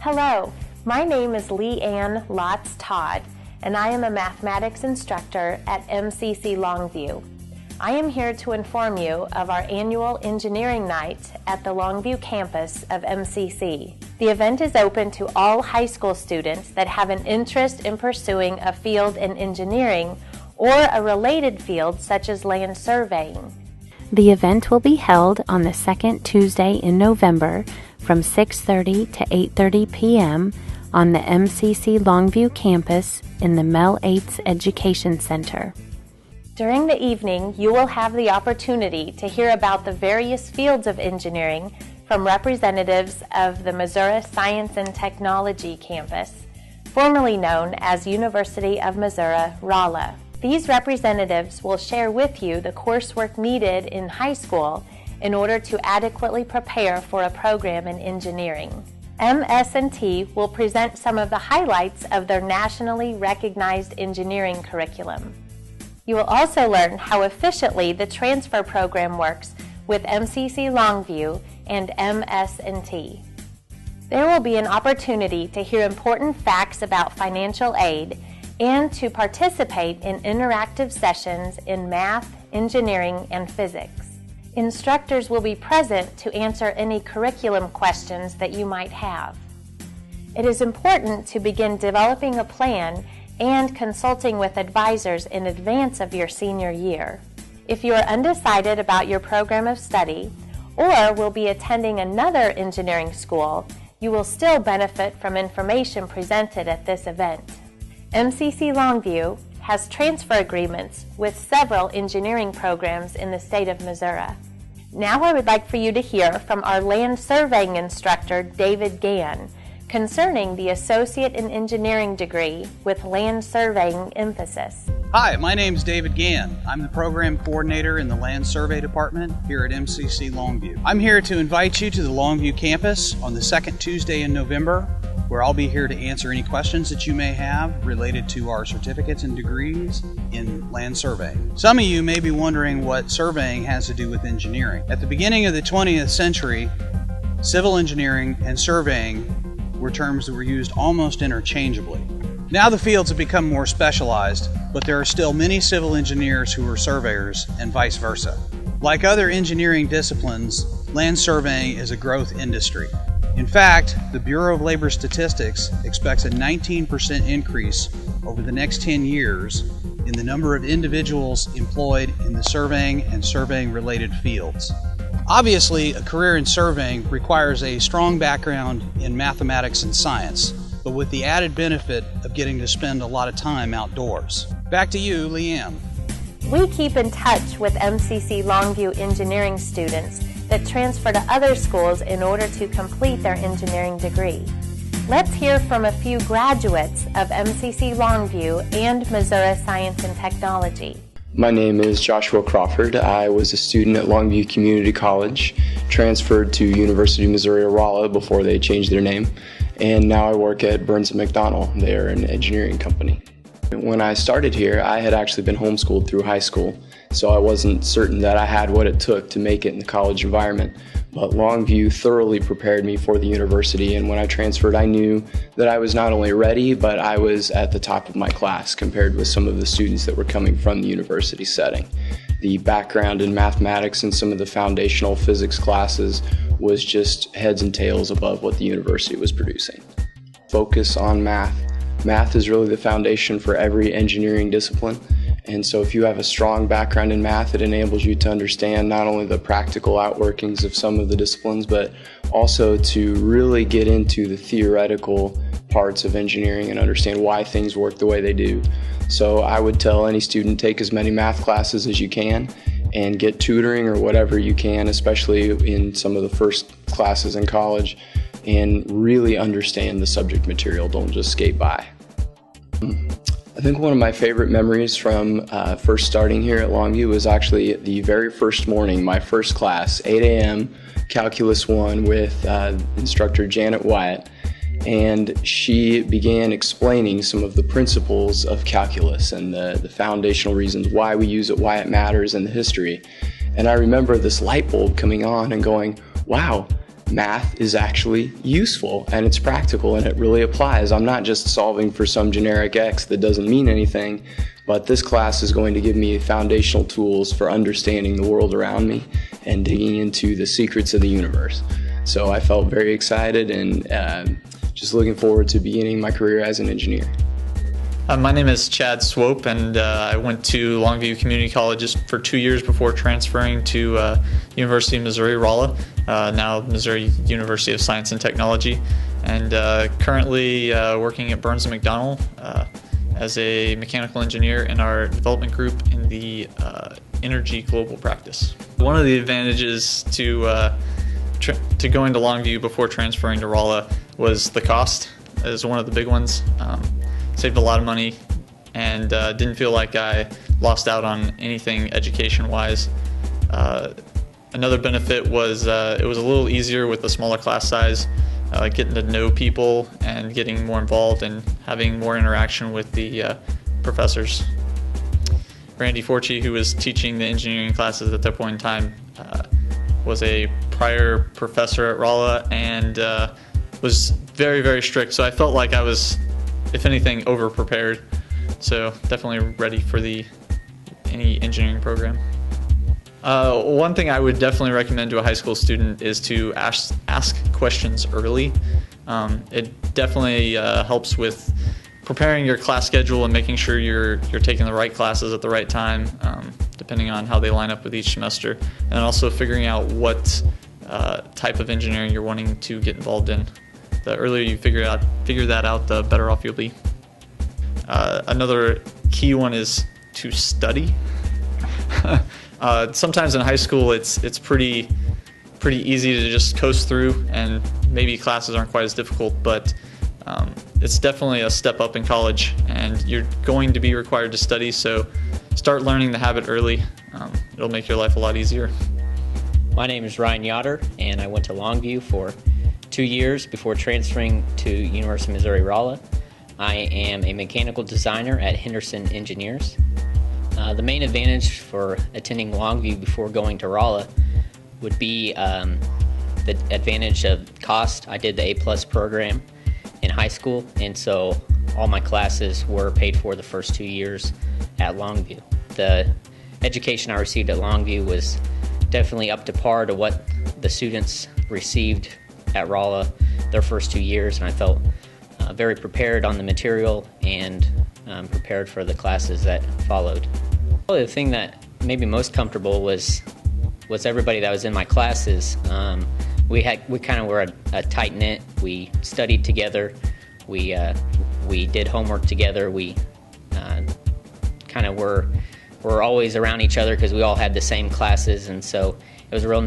Hello, my name is Leanne Lotz Todd, and I am a mathematics instructor at MCC-Longview. I am here to inform you of our annual engineering night at the Longview campus of MCC. The event is open to all high school students that have an interest in pursuing a field in engineering or a related field such as land surveying. The event will be held on the second Tuesday in November from 6:30 to 8:30 p.m. on the MCC-Longview campus in the Mel Aids Education Center. During the evening, you will have the opportunity to hear about the various fields of engineering from representatives of the Missouri Science and Technology campus, formerly known as University of Missouri, Rolla. These representatives will share with you the coursework needed in high school in order to adequately prepare for a program in engineering. MS&T will present some of the highlights of their nationally recognized engineering curriculum. You will also learn how efficiently the transfer program works with MCC-Longview and MS&T. There will be an opportunity to hear important facts about financial aid and to participate in interactive sessions in math, engineering, and physics. Instructors will be present to answer any curriculum questions that you might have. It is important to begin developing a plan and consulting with advisors in advance of your senior year. If you are undecided about your program of study or will be attending another engineering school, you will still benefit from information presented at this event. MCC-Longview has transfer agreements with several engineering programs in the state of Missouri. Now I would like for you to hear from our land surveying instructor, David Gann, concerning the Associate in Engineering degree with land surveying emphasis. Hi, my name is David Gann. I'm the program coordinator in the land survey department here at MCC-Longview. I'm here to invite you to the Longview campus on the second Tuesday in November, where I'll be here to answer any questions that you may have related to our certificates and degrees in land surveying. Some of you may be wondering what surveying has to do with engineering. At the beginning of the 20th century, civil engineering and surveying were terms that were used almost interchangeably. Now the fields have become more specialized, but there are still many civil engineers who are surveyors and vice versa. Like other engineering disciplines, land surveying is a growth industry. In fact, the Bureau of Labor Statistics expects a 19% increase over the next 10 years in the number of individuals employed in the surveying and surveying-related fields. Obviously, a career in surveying requires a strong background in mathematics and science, but with the added benefit of getting to spend a lot of time outdoors. Back to you, Leanne. We keep in touch with MCC-Longview engineering students that transfer to other schools in order to complete their engineering degree. Let's hear from a few graduates of MCC-Longview and Missouri Science and Technology. My name is Joshua Crawford. I was a student at Longview Community College, transferred to University of Missouri Rolla before they changed their name, and now I work at Burns & McDonnell. They're an engineering company. When I started here, I had actually been homeschooled through high school, so I wasn't certain that I had what it took to make it in the college environment. But Longview thoroughly prepared me for the university, and when I transferred, I knew that I was not only ready, but I was at the top of my class compared with some of the students that were coming from the university setting. The background in mathematics and some of the foundational physics classes was just heads and tails above what the university was producing. Focus on math. Math is really the foundation for every engineering discipline, and so if you have a strong background in math, it enables you to understand not only the practical outworkings of some of the disciplines, but also to really get into the theoretical parts of engineering and understand why things work the way they do. So I would tell any student, take as many math classes as you can and get tutoring or whatever you can, especially in some of the first classes in college, and really understand the subject material. Don't just skate by. I think one of my favorite memories from first starting here at Longview was actually the very first morning, my first class, 8 a.m., Calculus 1 with instructor Janet Wyatt. And she began explaining some of the principles of calculus and the foundational reasons why we use it, why it matters, and the history. And I remember this light bulb coming on and going, wow, math is actually useful and it's practical and it really applies. I'm not just solving for some generic X that doesn't mean anything, but this class is going to give me foundational tools for understanding the world around me and digging into the secrets of the universe. So I felt very excited and just looking forward to beginning my career as an engineer. My name is Chad Swope, and I went to Longview Community College for 2 years before transferring to University of Missouri-Rolla, now Missouri University of Science and Technology, and currently working at Burns & McDonnell as a mechanical engineer in our development group in the energy global practice. One of the advantages to going to Longview before transferring to Rolla was the cost. It was one of the big ones. Saved a lot of money and didn't feel like I lost out on anything education-wise. Another benefit was it was a little easier with the smaller class size, getting to know people and getting more involved and having more interaction with the professors. Randy Forchi, who was teaching the engineering classes at that point in time, was a prior professor at Rolla and was very, very strict. So I felt like I was, if anything, over-prepared. So definitely ready for any engineering program. One thing I would definitely recommend to a high school student is to ask questions early. It definitely helps with preparing your class schedule and making sure you're taking the right classes at the right time, depending on how they line up with each semester, and also figuring out what type of engineering you're wanting to get involved in. The earlier you figure that out, the better off you'll be. Another key one is to study. Sometimes in high school it's pretty easy to just coast through, and maybe classes aren't quite as difficult, but it's definitely a step up in college, and you're going to be required to study, so start learning the habit early. It'll make your life a lot easier. My name is Ryan Yoder, and I went to Longview for 2 years before transferring to University of Missouri-Rolla. I am a mechanical designer at Henderson Engineers. The main advantage for attending Longview before going to Rolla would be the advantage of cost. I did the A+ program in high school, and so all my classes were paid for the first 2 years at Longview. The education I received at Longview was definitely up to par to what the students received at Rolla their first 2 years, and I felt very prepared on the material and prepared for the classes that followed. Probably the thing that made me most comfortable was everybody that was in my classes. We kind of were a tight knit. We studied together. We did homework together. We kind of were always around each other because we all had the same classes, and so it was a real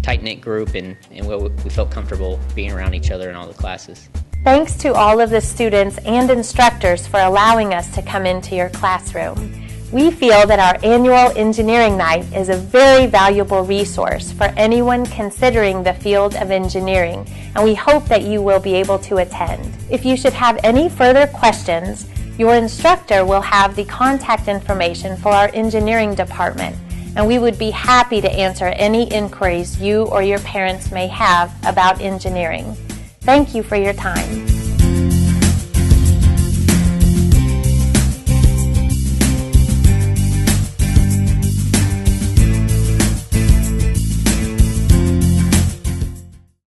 tight-knit group, and we felt comfortable being around each other in all the classes. Thanks to all of the students and instructors for allowing us to come into your classroom. We feel that our annual engineering night is a very valuable resource for anyone considering the field of engineering, and we hope that you will be able to attend. If you should have any further questions, your instructor will have the contact information for our engineering department, and we would be happy to answer any inquiries you or your parents may have about engineering. Thank you for your time.